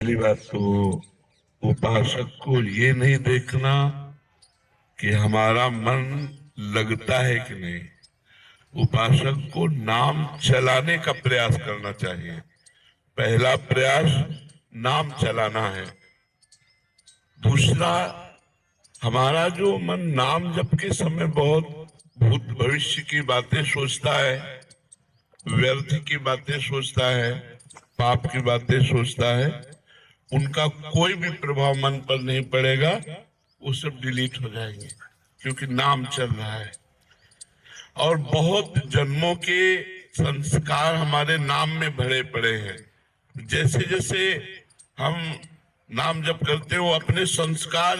पहली बात तो उपासक को ये नहीं देखना कि हमारा मन लगता है कि नहीं। उपासक को नाम चलाने का प्रयास करना चाहिए। पहला प्रयास नाम चलाना है। दूसरा, हमारा जो मन नाम जप के समय बहुत भूत भविष्य की बातें सोचता है, व्यर्थ की बातें सोचता है, पाप की बातें सोचता है, उनका कोई भी प्रभाव मन पर नहीं पड़ेगा। वो सब डिलीट हो जाएंगे क्योंकि नाम चल रहा है। और बहुत जन्मों के संस्कार हमारे नाम में भरे पड़े हैं। जैसे जैसे हम नाम जप करते हो अपने संस्कार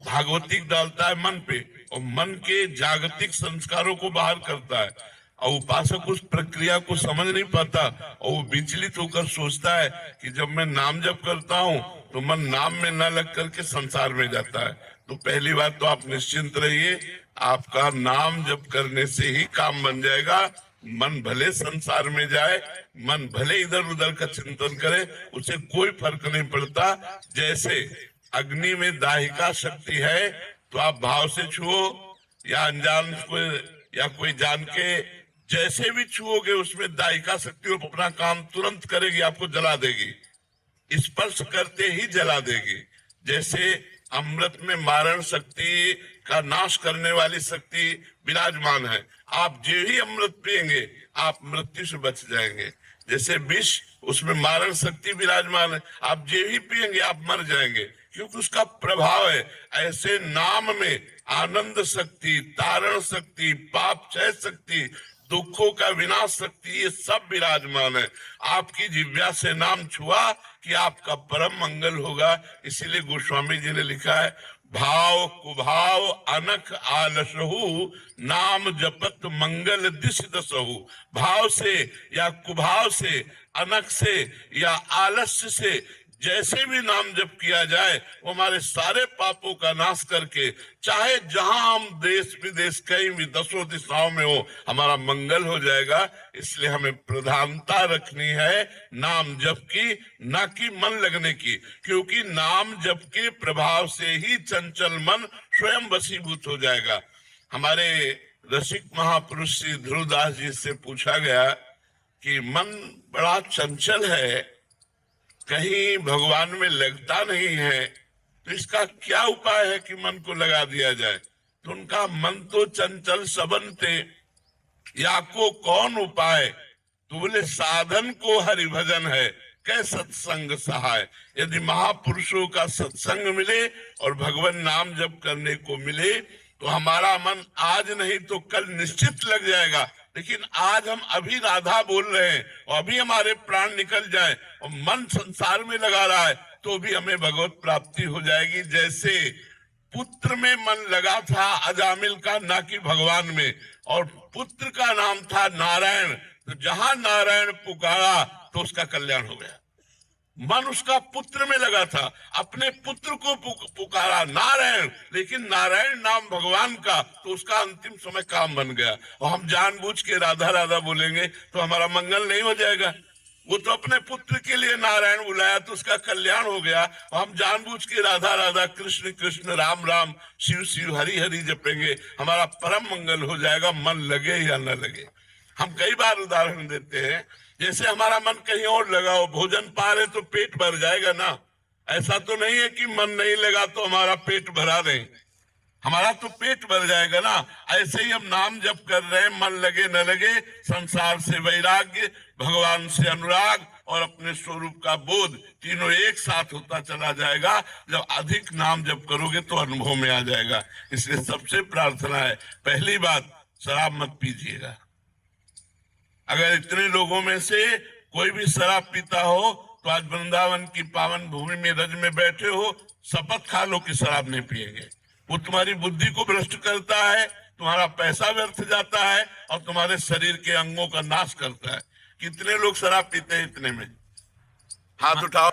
भागवतिक डालता है मन पे, और मन के जागतिक संस्कारों को बाहर करता है। और उपासक उस प्रक्रिया को समझ नहीं पाता और वो विचलित होकर सोचता है कि जब मैं नाम जप करता हूँ तो मन नाम में न लग करके संसार में जाता है। तो पहली बात तो आप निश्चिंत रहिए, आपका नाम जप करने से ही काम बन जाएगा। मन भले संसार में जाए, मन भले इधर उधर का चिंतन करे, उसे कोई फर्क नहीं पड़ता। जैसे अग्नि में दाहिका शक्ति है तो आप भाव से छुओ या अनजान को या कोई जान के जैसे भी छुओगे उसमें दाहिका शक्ति अपना काम तुरंत करेगी, आपको जला देगी, स्पर्श करते ही जला देगी। जैसे अमृत में मारण शक्ति का नाश करने वाली शक्ति विराजमान है। आप जो ही अमृत पिएंगे आप मृत्यु से बच जाएंगे। जैसे विष, उसमें मारण शक्ति विराजमान है, आप जो ही पिएंगे आप मर जाएंगे क्योंकि उसका प्रभाव है। ऐसे नाम में आनंद शक्ति, तारण शक्ति, पाप क्षय शक्ति, दुखों का विनाश शक्ति, ये सब विराजमान है। आपकी जिह्वा से नाम छुआ कि आपका परम मंगल होगा। इसीलिए गोस्वामी जी ने लिखा है, भाव कुभाव अनख आलसहु नाम जपत मंगल दिश दसहु। भाव से या कुभाव से, अनख से या आलस्य से जैसे भी नाम जप किया जाए वो हमारे सारे पापों का नाश करके, चाहे जहां हम देश विदेश कहीं भी दसों दिशाओं में हो, हमारा मंगल हो जाएगा। इसलिए हमें प्रधानता रखनी है नाम जप की, ना कि मन लगने की, क्योंकि नाम जप के प्रभाव से ही चंचल मन स्वयं वशीभूत हो जाएगा। हमारे रसिक महापुरुष श्री ध्रुवदास जी से पूछा गया कि मन बड़ा चंचल है, कहीं भगवान में लगता नहीं है, तो इसका क्या उपाय है कि मन को लगा दिया जाए। तो उनका मन तो चंचल सबनते, या को कौन उपाय। तो बोले साधन को हरि भजन है, कै सत्संग सहाय। यदि महापुरुषों का सत्संग मिले और भगवान नाम जप करने को मिले तो हमारा मन आज नहीं तो कल निश्चित लग जाएगा। लेकिन आज हम अभी राधा बोल रहे हैं और अभी हमारे प्राण निकल जाए और मन संसार में लगा रहा है तो भी हमें भगवत प्राप्ति हो जाएगी। जैसे पुत्र में मन लगा था अजामिल का, ना कि भगवान में, और पुत्र का नाम था नारायण, तो जहां नारायण पुकारा तो उसका कल्याण हो गया। मन उसका पुत्र में लगा था, अपने पुत्र को पुकारा नारायण, लेकिन नारायण नाम भगवान का, तो उसका अंतिम समय काम बन गया। और हम जानबूझ के राधा राधा बोलेंगे तो हमारा मंगल नहीं हो जाएगा। वो तो अपने पुत्र के लिए नारायण बुलाया तो उसका कल्याण हो गया। और हम जानबूझ के राधा राधा, कृष्ण कृष्ण, राम राम, शिव शिव, हरि हरि जपेंगे, हमारा परम मंगल हो जाएगा, मन लगे या न लगे। हम कई बार उदाहरण देते हैं, जैसे हमारा मन कहीं और लगा हो, भोजन पा रहे तो पेट भर जाएगा ना। ऐसा तो नहीं है कि मन नहीं लगा तो हमारा पेट भरा नहीं, हमारा तो पेट भर जाएगा ना। ऐसे ही हम नाम जप कर रहे हैं, मन लगे न लगे, संसार से वैराग्य, भगवान से अनुराग और अपने स्वरूप का बोध, तीनों एक साथ होता चला जाएगा। जब अधिक नाम जप करोगे तो अनुभव में आ जाएगा। इसलिए सबसे प्रार्थना है, पहली बात, शराब मत पीजिएगा। अगर इतने लोगों में से कोई भी शराब पीता हो तो आज वृंदावन की पावन भूमि में रज में बैठे हो, शपथ खा लो कि शराब नहीं पिएंगे। वो तुम्हारी बुद्धि को भ्रष्ट करता है, तुम्हारा पैसा व्यर्थ जाता है और तुम्हारे शरीर के अंगों का नाश करता है। कितने लोग शराब पीते हैं इतने में? हाथ उठाओ।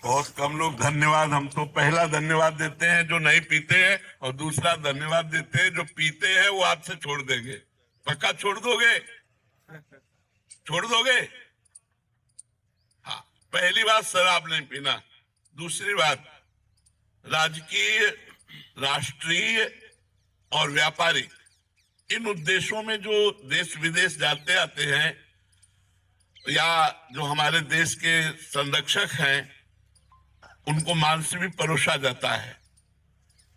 बहुत कम लोग। धन्यवाद। हम तो पहला धन्यवाद देते हैं जो नहीं पीते हैं, और दूसरा धन्यवाद देते हैं जो पीते हैं। वो हाथ से छोड़ देंगे। पक्का छोड़ दोगे? छोड़ दोगे? हाँ, पहली बात शराब नहीं पीना, दूसरी बात राजकीय, राष्ट्रीय और व्यापारिक इन उद्देश्यों में जो देश विदेश जाते आते हैं या जो हमारे देश के संरक्षक हैं उनको मांस भी परोसा जाता है।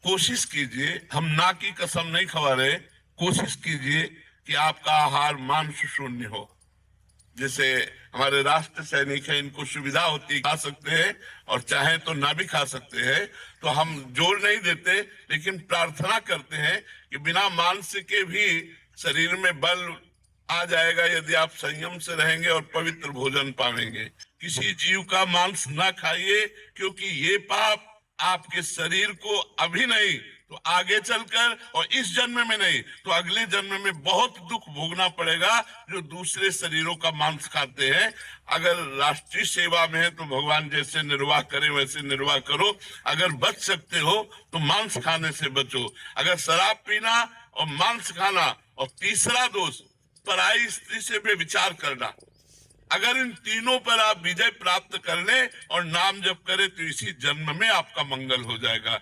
कोशिश कीजिए, हम ना की कसम नहीं खवा रहे, कोशिश कीजिए कि आपका आहार मांस शून्य हो। जैसे हमारे राष्ट्र सैनिक हैं, इनको सुविधा होती खा सकते हैं और चाहे तो ना भी खा सकते हैं, तो हम जोर नहीं देते, लेकिन प्रार्थना करते हैं कि बिना मांस के भी शरीर में बल आ जाएगा यदि आप संयम से रहेंगे और पवित्र भोजन पाएंगे। किसी जीव का मांस ना खाइए, क्योंकि ये पाप आपके शरीर को अभी नहीं तो आगे चलकर, और इस जन्म में नहीं तो अगले जन्म में बहुत दुख भोगना पड़ेगा जो दूसरे शरीरों का मांस खाते हैं। अगर राष्ट्रीय सेवा में है तो भगवान जैसे निर्वाह करे वैसे निर्वाह करो। अगर बच सकते हो तो मांस खाने से बचो। अगर शराब पीना और मांस खाना, और तीसरा दोष पराई स्त्री से व्यभिचार करना, अगर इन तीनों पर आप विजय प्राप्त कर लें और नाम जप करें तो इसी जन्म में आपका मंगल हो जाएगा।